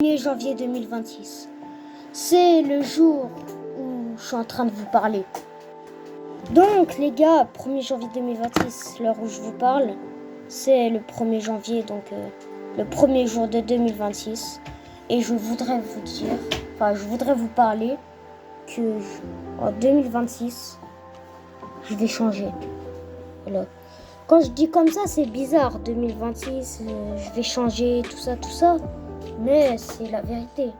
1er janvier 2026. C'est le jour où je suis en train de vous parler. Donc les gars, 1er janvier 2026, l'heure où je vous parle, c'est le 1er janvier, donc le premier jour de 2026. Et je voudrais vous parler que en 2026, je vais changer. Voilà. Quand je dis comme ça, c'est bizarre. 2026, je vais changer, tout ça. Mais c'est la vérité.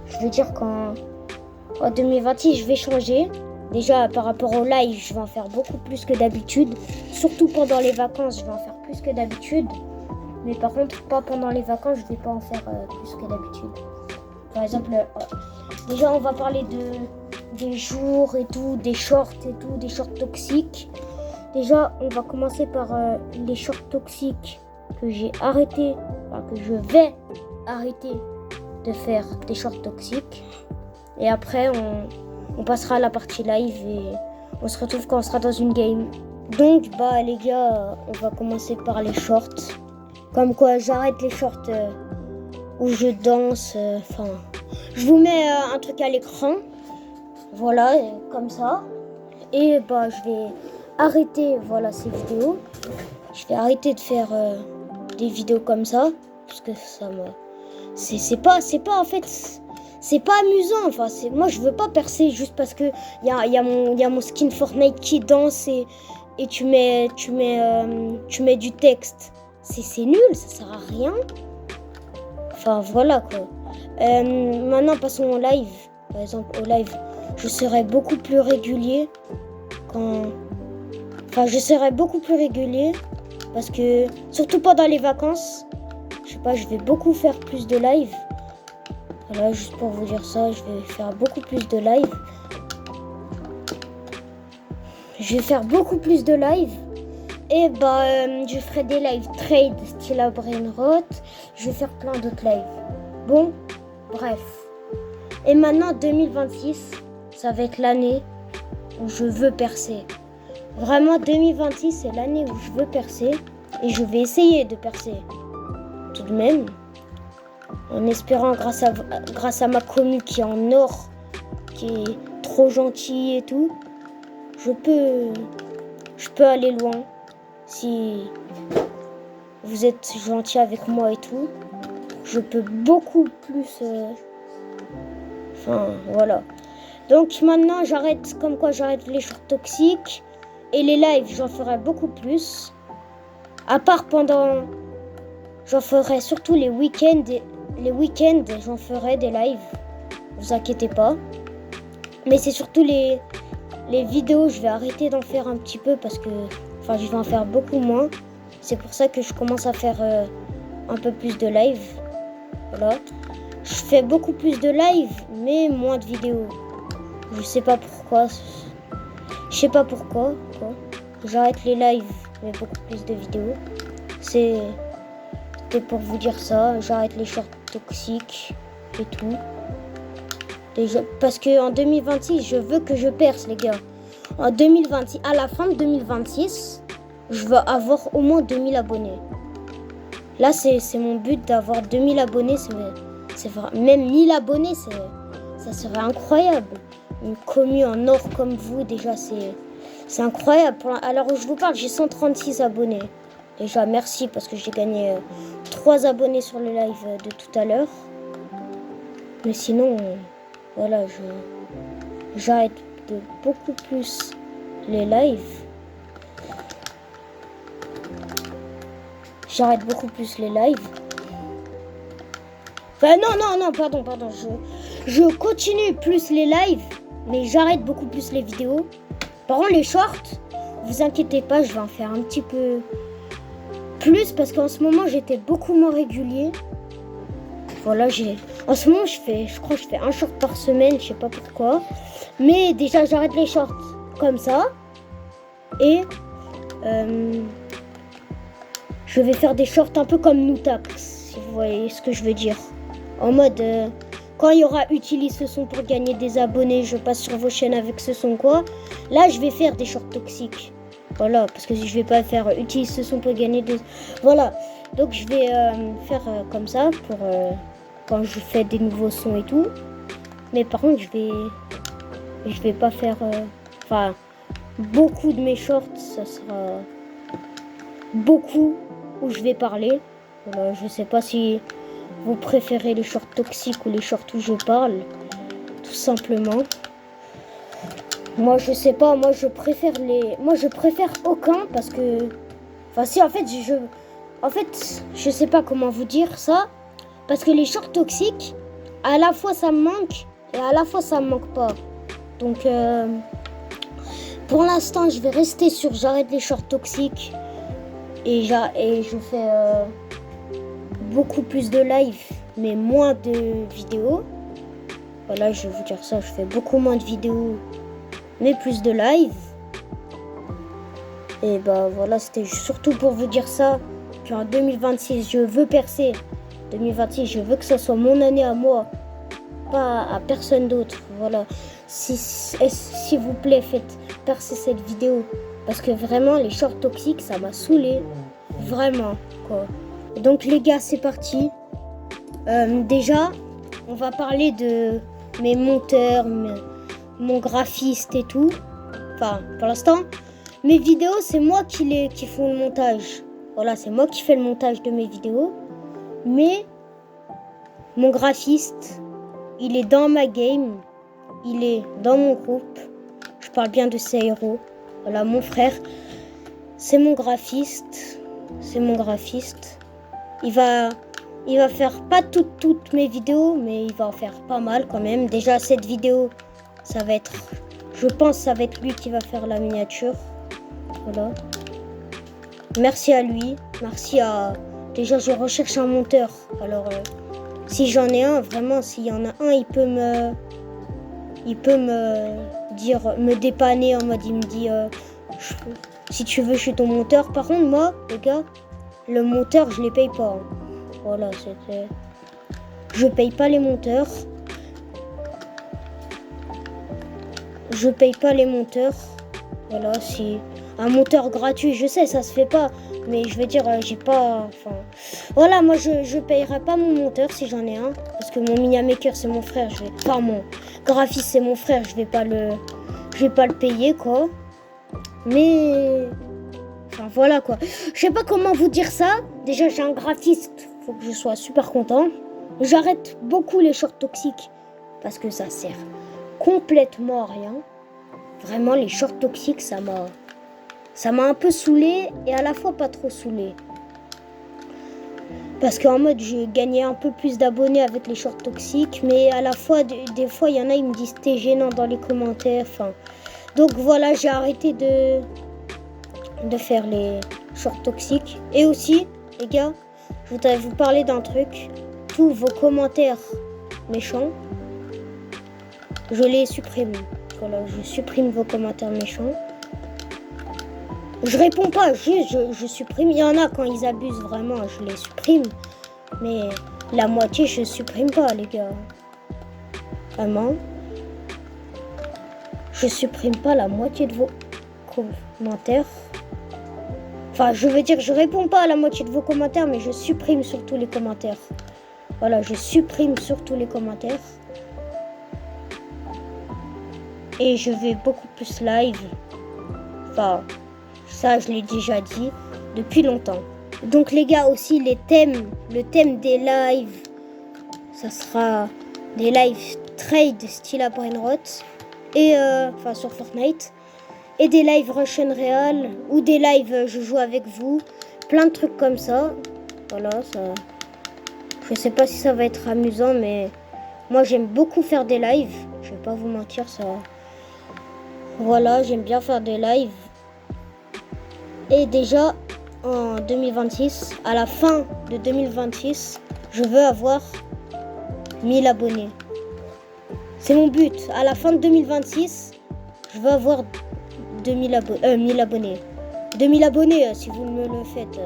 Je veux dire qu'en 2026, je vais changer. Déjà, par rapport au live, je vais en faire beaucoup plus que d'habitude. Surtout pendant les vacances, je vais en faire plus que d'habitude. Mais par contre, pas pendant les vacances, je vais pas en faire plus que d'habitude. Par exemple, déjà, on va parler des jours et tout, des shorts et tout, des shorts toxiques. Déjà, on va commencer par les shorts toxiques que j'ai arrêté, que je vais arrêter de faire des shorts toxiques. Et après, on passera à la partie live et on se retrouve quand on sera dans une game. Donc, les gars, on va commencer par les shorts. Comme quoi, j'arrête les shorts où je danse. Je vous mets un truc à l'écran. Voilà, comme ça. Et je vais arrêter ces vidéos. Je vais arrêter de faire des vidéos comme ça. Parce que ça me... C'est pas amusant. Moi, je veux pas percer juste parce que y a mon skin Fortnite qui danse et tu mets du texte. C'est nul, ça sert à rien. Voilà quoi. Maintenant, passons au live. Par exemple, au live, je serai beaucoup plus régulier parce que surtout pendant les vacances, je vais beaucoup faire plus de live. Voilà, juste pour vous dire ça, je vais faire beaucoup plus de live. Et je ferai des live trade style à Brainrot. Je vais faire plein d'autres lives. Bon, bref. Et maintenant, 2026, ça va être l'année où je veux percer. Vraiment, 2026, c'est l'année où je veux percer. Et je vais essayer de percer. Tout de même. En espérant, grâce à ma commu qui est en or, qui est trop gentille et tout, je peux aller loin. Si vous êtes gentil avec moi et tout, je peux beaucoup plus... voilà. Donc maintenant, j'arrête les shorts toxiques. Et les lives, j'en ferai beaucoup plus. À part j'en ferai surtout les week-ends. Les week-ends, j'en ferai des lives. Vous inquiétez pas. Mais c'est surtout les vidéos, je vais arrêter d'en faire un petit peu parce que... je vais en faire beaucoup moins. C'est pour ça que je commence à faire un peu plus de live. Voilà. Je fais beaucoup plus de live, mais moins de vidéos. Je sais pas pourquoi. Quoi. J'arrête les lives, mais beaucoup plus de vidéos. C'était pour vous dire ça. J'arrête les shorts toxiques et tout. Déjà, parce qu'en 2026, je veux que je perce, les gars. En 2026, à la fin de 2026, je veux avoir au moins 2000 abonnés. Là, c'est mon but d'avoir 2000 abonnés. C'est vrai. Même 1000 abonnés, ça serait incroyable. Une commu en or comme vous, déjà, c'est incroyable. Alors où je vous parle, j'ai 136 abonnés. Déjà, merci parce que j'ai gagné 3 abonnés sur le live de tout à l'heure. Mais sinon, voilà, j'arrête de beaucoup plus les lives. Non, pardon. Je continue plus les lives, mais j'arrête beaucoup plus les vidéos. Par contre, les shorts, vous inquiétez pas, je vais en faire un petit peu plus parce qu'en ce moment, j'étais beaucoup moins régulier. Voilà, en ce moment, je crois que je fais un short par semaine, je sais pas pourquoi. Mais déjà, j'arrête les shorts comme ça. Et je vais faire des shorts un peu comme Noutax, si vous voyez ce que je veux dire. En mode, quand il y aura utilise ce son pour gagner des abonnés, je passe sur vos chaînes avec ce son quoi. Là, je vais faire des shorts toxiques. Voilà, parce que si je vais pas faire utilise ce son pour gagner des... Voilà, donc je vais faire comme ça quand je fais des nouveaux sons et tout. Mais par contre, je vais pas faire... beaucoup de mes shorts, ça sera beaucoup où je vais parler. Voilà, je sais pas si vous préférez les shorts toxiques ou les shorts où je parle, tout simplement. Moi, je sais pas, moi je préfère aucun parce que... Enfin, si, en fait, je sais pas comment vous dire ça. Parce que les shorts toxiques, à la fois ça me manque et à la fois ça me manque pas. Donc, pour l'instant, je vais rester sur j'arrête les shorts toxiques. Et je fais beaucoup plus de live, mais moins de vidéos. Voilà, je vais vous dire ça, je fais beaucoup moins de vidéos, mais plus de live. Et bah voilà, c'était surtout pour vous dire ça, qu'en 2026, je veux percer. 2026, je veux que ça soit mon année à moi, pas à personne d'autre. Voilà, s'il vous plaît, faites percer cette vidéo. Parce que vraiment, les shorts toxiques, ça m'a saoulé. Vraiment, quoi. Donc les gars, c'est parti. Déjà, on va parler de mes monteurs, mon graphiste et tout. Enfin, pour l'instant, mes vidéos, c'est moi qui font le montage. Voilà, c'est moi qui fais le montage de mes vidéos. Mais mon graphiste, il est dans ma game. Il est dans mon groupe. Je parle bien de Seiro. Voilà, mon frère, c'est mon graphiste. C'est mon graphiste. Il va faire pas toutes mes vidéos, mais il va en faire pas mal quand même. Déjà, cette vidéo, je pense que ça va être lui qui va faire la miniature. Voilà. Merci à lui. Déjà, je recherche un monteur. Alors, si j'en ai un, vraiment, s'il y en a un, il peut me dépanner en mode, il me dit, si tu veux, je suis ton monteur. Par contre, moi, les gars, le monteur, je les paye pas. Voilà, je paye pas les monteurs. Je paye pas les monteurs. Voilà, si un monteur gratuit, je sais, ça se fait pas. Mais je veux dire, j'ai pas... Voilà, moi, je payerai pas mon monteur si j'en ai un. Parce que mon miniamaker, c'est mon frère. Mon graphiste, c'est mon frère. Je vais pas le payer, quoi. Mais... Enfin, voilà, quoi. Je sais pas comment vous dire ça. Déjà, j'ai un graphiste. Faut que je sois super content. J'arrête beaucoup les shorts toxiques. Parce que ça sert complètement à rien. Vraiment, les shorts toxiques, ça m'a un peu saoulé et à la fois pas trop saoulé. Parce qu'en mode, je gagnais un peu plus d'abonnés avec les shorts toxiques. Mais à la fois, des fois, il y en a, ils me disent t'es gênant dans les commentaires. Enfin, donc voilà, j'ai arrêté de faire les shorts toxiques. Et aussi, les gars, je voudrais vous parler d'un truc. Tous vos commentaires méchants, je les supprime. Voilà, je supprime vos commentaires méchants. Je réponds pas, juste je supprime. Il y en a quand ils abusent vraiment, je les supprime. Mais la moitié, je supprime pas, les gars. Vraiment. Je supprime pas la moitié de vos commentaires. Enfin, je veux dire, je réponds pas à la moitié de vos commentaires, mais je supprime surtout les commentaires. Voilà, je supprime surtout les commentaires. Et je vais beaucoup plus live. Enfin, ça, je l'ai déjà dit depuis longtemps. Donc, les gars, aussi, le thème des lives, ça sera des lives trade style à Brainrot. Et, sur Fortnite. Et des lives Russian Real. Ou des lives je joue avec vous. Plein de trucs comme ça. Voilà, ça... Je sais pas si ça va être amusant, mais moi, j'aime beaucoup faire des lives. Je vais pas vous mentir, ça... Voilà, j'aime bien faire des lives. Et déjà, en 2026, à la fin de 2026, je veux avoir 1000 abonnés. C'est mon but. À la fin de 2026, je veux avoir 1000 abonnés. 2000 abonnés, si vous me le faites.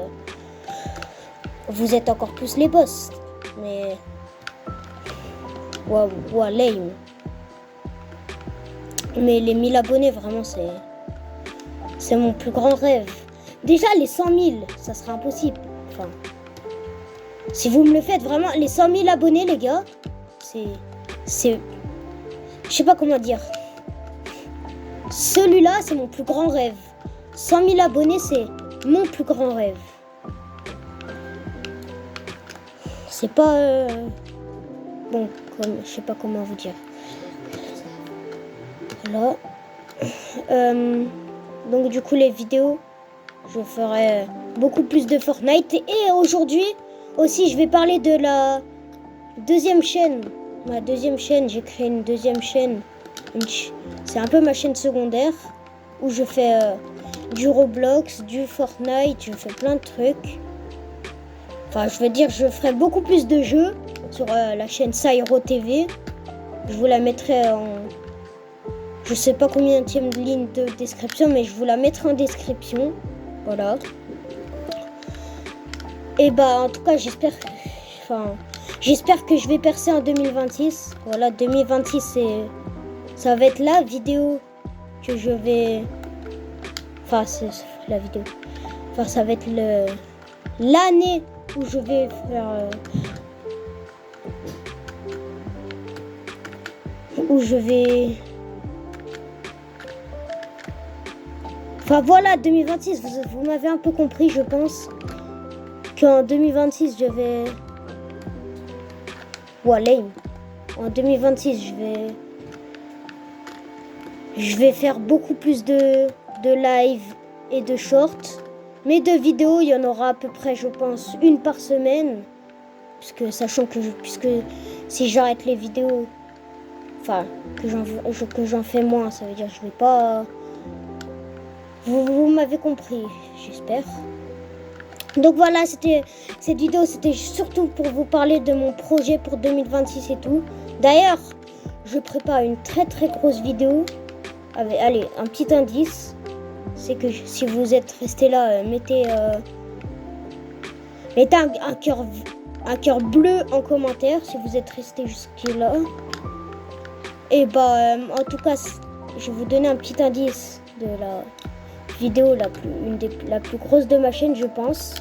Vous êtes encore plus les boss. Mais... Wow, lame. Mais les 1000 abonnés, vraiment, c'est mon plus grand rêve. Déjà, les 100 000, ça sera impossible. Enfin, Si vous me le faites, vraiment, les 100 000 abonnés, les gars, c'est... Je sais pas comment dire. Celui-là, c'est mon plus grand rêve. 100 000 abonnés, c'est mon plus grand rêve. C'est pas... Bon, comme, je sais pas comment vous dire. Voilà. Donc du coup, les vidéos, je ferai beaucoup plus de Fortnite. Et aujourd'hui, aussi, je vais parler de la deuxième chaîne. Ma deuxième chaîne, j'ai créé une deuxième chaîne. C'est un peu ma chaîne secondaire où je fais du Roblox, du Fortnite, je fais plein de trucs. Enfin, je veux dire, je ferai beaucoup plus de jeux sur la chaîne Sairo TV. Je vous la mettrai en... Je sais pas combien de ligne de description, mais je vous la mettrai en description. Voilà. Et bah, en tout cas, j'espère que je vais percer en 2026. Voilà, 2026, ça va être la vidéo que je vais... Enfin, c'est la vidéo. Enfin, ça va être l'année où je vais faire... où je vais... Enfin voilà, 2026, vous m'avez un peu compris, je pense. Qu'en 2026, je vais... Voilà, en 2026, je vais faire beaucoup plus de live et de shorts. Mais de vidéos, il y en aura à peu près, je pense, une par semaine. Puisque si j'arrête les vidéos, enfin, que j'en fais moins, ça veut dire que je vais pas... Vous m'avez compris, j'espère. Donc voilà, cette vidéo, c'était surtout pour vous parler de mon projet pour 2026 et tout. D'ailleurs, je prépare une très très grosse vidéo. Allez, un petit indice, c'est que si vous êtes resté là, mettez un cœur bleu en commentaire si vous êtes resté jusque-là. Et bah, en tout cas, je vais vous donner un petit indice de la vidéo la plus grosse de ma chaîne, je pense.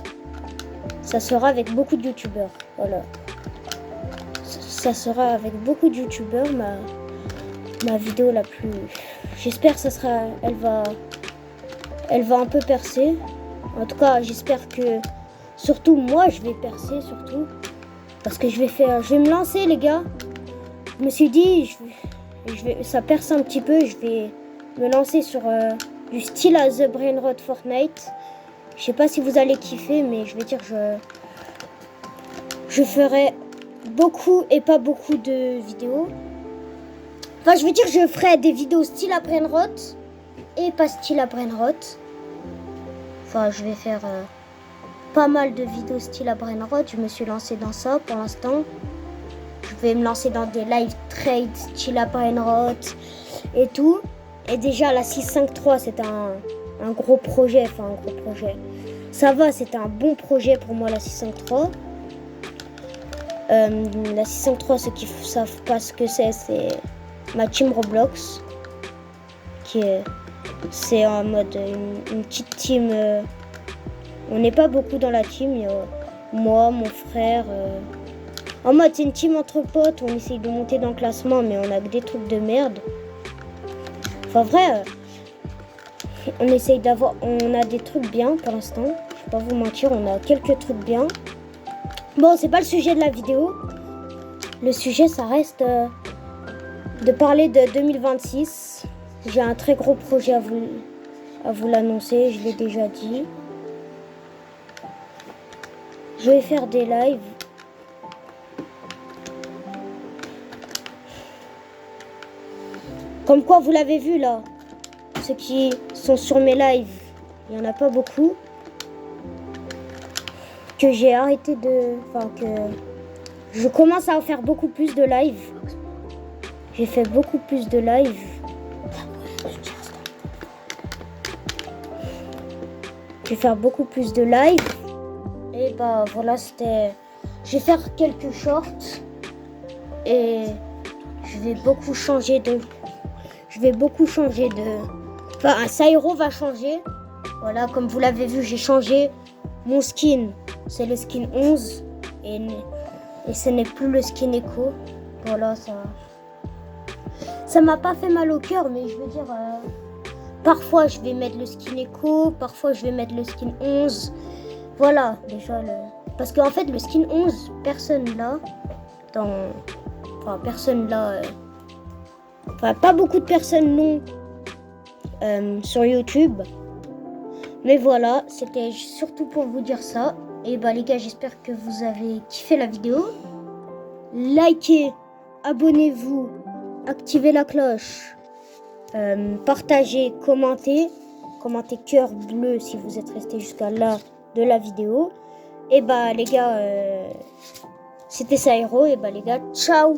Ça sera avec beaucoup de youtubeurs. Voilà. Ça sera avec beaucoup de youtubeurs ma vidéo la plus... J'espère que elle va un peu percer. En tout cas, j'espère que surtout moi je vais percer surtout parce que je vais me lancer, les gars. Je me suis dit ça perce un petit peu, je vais me lancer sur du style à The Brainrot Fortnite. Je sais pas si vous allez kiffer, mais je vais dire je ferai beaucoup et pas beaucoup de vidéos. Enfin, je veux dire, je ferai des vidéos style à Brainrot et pas style à Brainrot. Enfin, je vais faire pas mal de vidéos style à Brainrot. Je me suis lancé dans ça pour l'instant. Je vais me lancer dans des live trades style à Brainrot et tout. Et déjà, la 653, c'est un gros projet. Enfin, un gros projet. Ça va, c'est un bon projet pour moi, la 653. La 653, ceux qui ne savent pas ce que c'est ma team Roblox. C'est en mode une petite team. On n'est pas beaucoup dans la team. Il y a moi, mon frère. En mode, c'est une team entre potes. On essaye de monter dans le classement, mais on a que des trucs de merde. Enfin, vrai, on a des trucs bien pour l'instant. Je vais pas vous mentir, on a quelques trucs bien. Bon, c'est pas le sujet de la vidéo. Le sujet, ça reste de parler de 2026. J'ai un très gros projet à vous l'annoncer, je l'ai déjà dit. Je vais faire des lives. Comme quoi, vous l'avez vu là, ceux qui sont sur mes lives, il n'y en a pas beaucoup. Que j'ai arrêté que je commence à faire beaucoup plus de lives. J'ai fait beaucoup plus de lives. Je vais faire beaucoup plus de lives. Et bah voilà, je vais faire quelques shorts. Et je vais beaucoup changer de... Enfin, Sairo va changer. Voilà, comme vous l'avez vu, j'ai changé mon skin. C'est le skin 11. et ce n'est plus le skin Echo. Voilà, ça m'a pas fait mal au cœur, mais je veux dire, parfois je vais mettre le skin Echo, parfois je vais mettre le skin 11. Voilà, déjà, parce qu'en fait, le skin 11, personne là, pas beaucoup de personnes l'ont sur YouTube. Mais voilà, c'était surtout pour vous dire ça. Et bah les gars, j'espère que vous avez kiffé la vidéo. Likez, abonnez-vous, activez la cloche, partagez, commentez cœur bleu si vous êtes resté jusqu'à là de la vidéo. Et bah les gars, c'était Sairo. Et bah les gars, ciao.